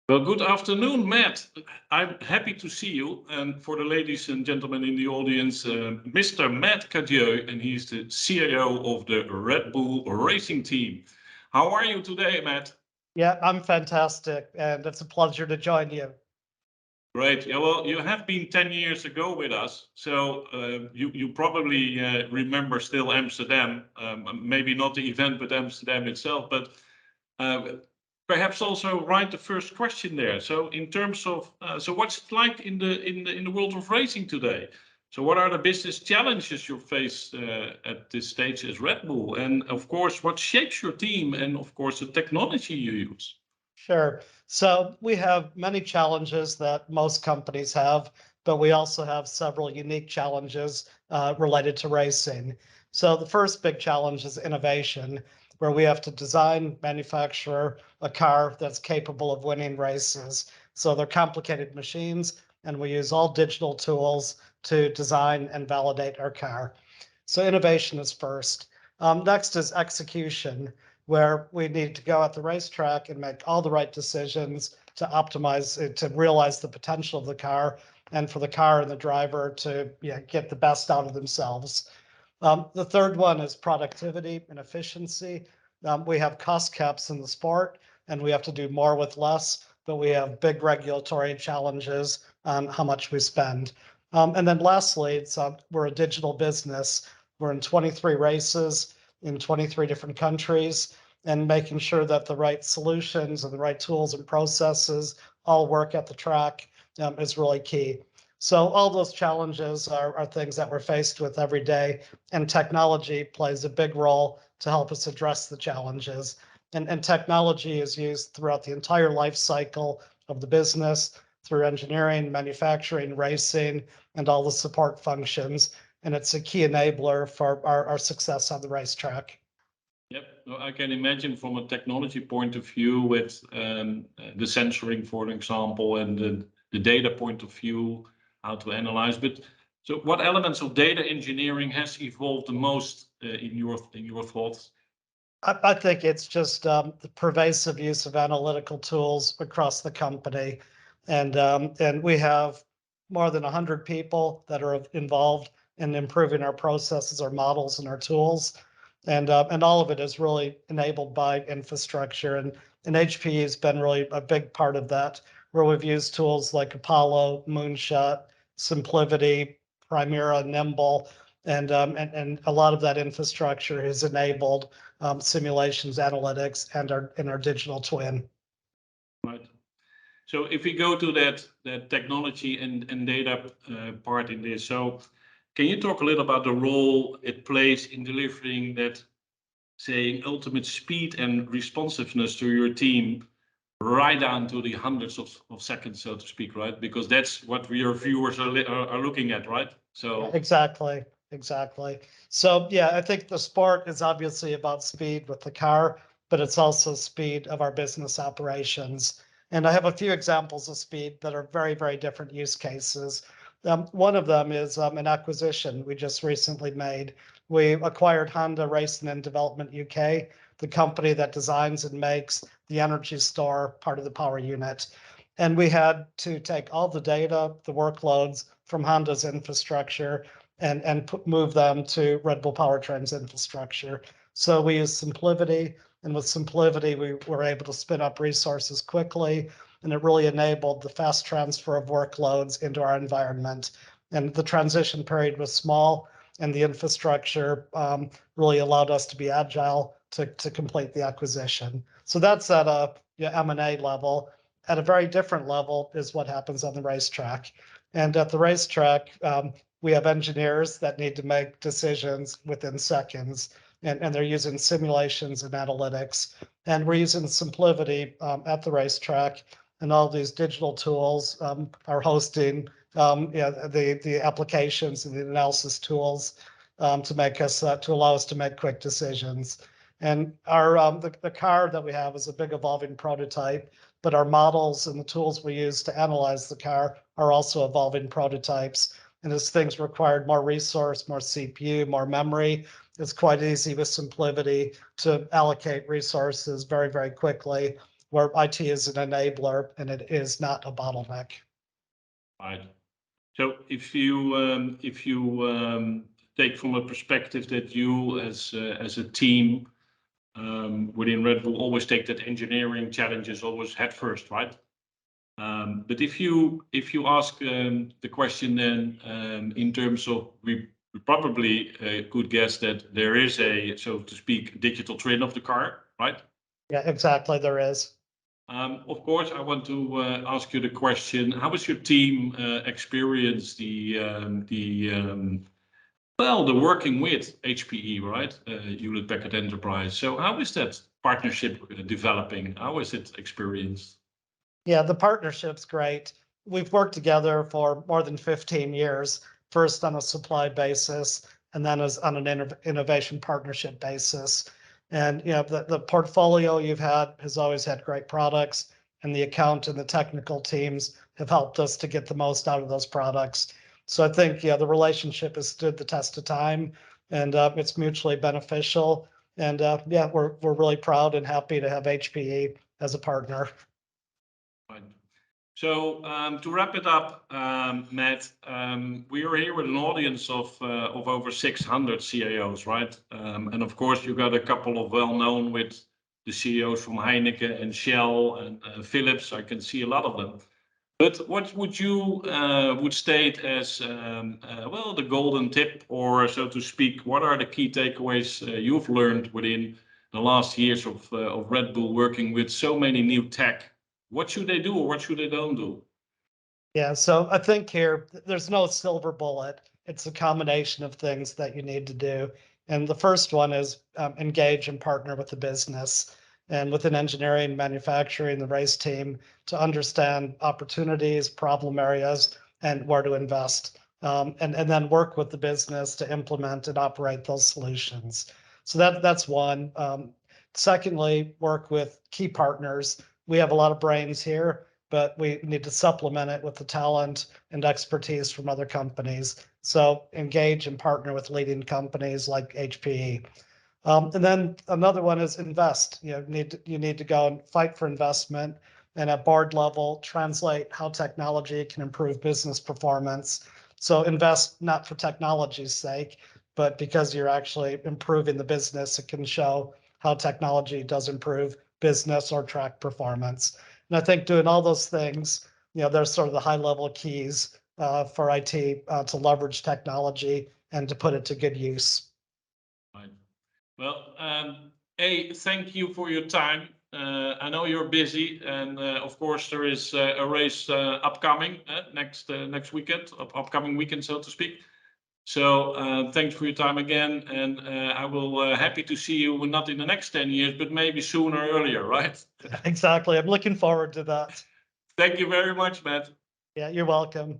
Well, good afternoon, Matt. I'm happy to see you. And for the ladies and gentlemen in the audience, Mr. Matt Caideux, and he's the CIO of the Red Bull Racing Team. How are you today, Matt? Yeah, I'm fantastic, and it's a pleasure to join you. Great. Yeah, well, you have been 10 years ago with us, so you probably remember still Amsterdam, maybe not the event, but Amsterdam itself. But perhaps also write the first question there. So in terms of, so what's it like in the world of racing today? So what are the business challenges you face at this stage as Red Bull? And of course, what shapes your team and of course the technology you use? Sure. So we have many challenges that most companies have, but we also have several unique challenges related to racing. So the first big challenge is innovation, where we have to design, manufacture a car that's capable of winning races. So they're complicated machines, and we use all digital tools to design and validate our car. So innovation is first. Next is execution, where we need to go at the racetrack and make all the right decisions to optimize it, to realize the potential of the car, and for the car and the driver to get the best out of themselves. The third one is productivity and efficiency. We have cost caps in the sport, and we have to do more with less, but we have big regulatory challenges on how much we spend. And then lastly, we're a digital business. We're in 23 races in 23 different countries, and making sure that the right solutions and the right tools and processes all work at the track is really key. So all those challenges are things that we're faced with every day, and technology plays a big role to help us address the challenges. And technology is used throughout the entire life cycle of the business, through engineering, manufacturing, racing, and all the support functions. And it's a key enabler for our success on the racetrack. Yep, well, I can imagine from a technology point of view with the sensoring, for example, and the data point of view, how to analyze. But so what elements of data engineering has evolved the most in your thoughts? I think it's just the pervasive use of analytical tools across the company. And we have more than 100 people that are involved in improving our processes, our models, and our tools. And all of it is really enabled by infrastructure. And HPE has been really a big part of that, where we've used tools like Apollo, Moonshot, SimpliVity, Primera, Nimble, and a lot of that infrastructure has enabled simulations, analytics, and our digital twin. Right. So if we go to that technology and data part in this, so can you talk a little about the role it plays in delivering that, say, ultimate speed and responsiveness to your team, right down to the hundreds of seconds, so to speak, right? Because that's what your viewers are looking at, right? So Exactly. So yeah, I think the sport is obviously about speed with the car, but it's also speed of our business operations. And I have a few examples of speed that are very, very different use cases. One of them is an acquisition we just recently made. We acquired Honda Racing and Development UK, the company that designs and makes the energy store part of the power unit. And we had to take all the data, the workloads from Honda's infrastructure and move them to Red Bull Powertrain's infrastructure. So we use SimpliVity, and with SimpliVity, we were able to spin up resources quickly, and it really enabled the fast transfer of workloads into our environment. And the transition period was small, and the infrastructure really allowed us to be agile to complete the acquisition. So that's at a M&A level. At a very different level is what happens on the racetrack. And at the racetrack, we have engineers that need to make decisions within seconds, and they're using simulations and analytics. And we're using SimpliVity at the racetrack, and all these digital tools are hosting the applications and the analysis tools to allow us to make quick decisions. And the car that we have is a big evolving prototype, but our models and the tools we use to analyze the car are also evolving prototypes. And as things required more resource, more CPU, more memory, it's quite easy with SimpliVity to allocate resources very, very quickly where IT is an enabler and it is not a bottleneck. Right. So if you take from a perspective that you as a team within Red Bull always take that engineering challenges always head first, right? But if you ask the question then in terms of we probably could guess that there is a, so to speak, digital twin of the car, right? Yeah, exactly. There is. Of course, I want to ask you the question: how has your team experienced well, the working with HPE, right? Hewlett Packard Enterprise. So how is that partnership developing? How is it experienced? Yeah, the partnership's great. We've worked together for more than 15 years, first on a supply basis, and then as on an innovation partnership basis. And the portfolio you've had has always had great products, and the account and the technical teams have helped us to get the most out of those products. So I think the relationship has stood the test of time, and it's mutually beneficial. And we're really proud and happy to have HPE as a partner. Right. So to wrap it up, Matt, we are here with an audience of over 600 CIOs, right? And of course, you got a couple of well-known with the CEOs from Heineken and Shell and Philips. I can see a lot of them. But what would you would state as well the golden tip, or so to speak? What are the key takeaways you've learned within the last years of Red Bull working with so many new tech? What should they do or what should they don't do? Yeah, so I think here there's no silver bullet. It's a combination of things that you need to do. And the first one is engage and partner with the business and within engineering, manufacturing, the race team to understand opportunities, problem areas, and where to invest. And then work with the business to implement and operate those solutions. So that's one. Secondly, work with key partners. We have a lot of brains here, but we need to supplement it with the talent and expertise from other companies. So engage and partner with leading companies like HPE. And then another one is invest. You need to go and fight for investment, and at board level, translate how technology can improve business performance. So invest not for technology's sake, but because you're actually improving the business, it can show how technology does improve business or track performance. And I think doing all those things, there's sort of the high level keys for IT to leverage technology and to put it to good use. Right. Well, thank you for your time. I know you're busy, and of course there is a race upcoming next weekend, upcoming weekend, so to speak. So thanks for your time again, and I will happy to see you not in the next 10 years, but maybe sooner or earlier, right? Exactly. I'm looking forward to that. Thank you very much, Matt. Yeah, you're welcome.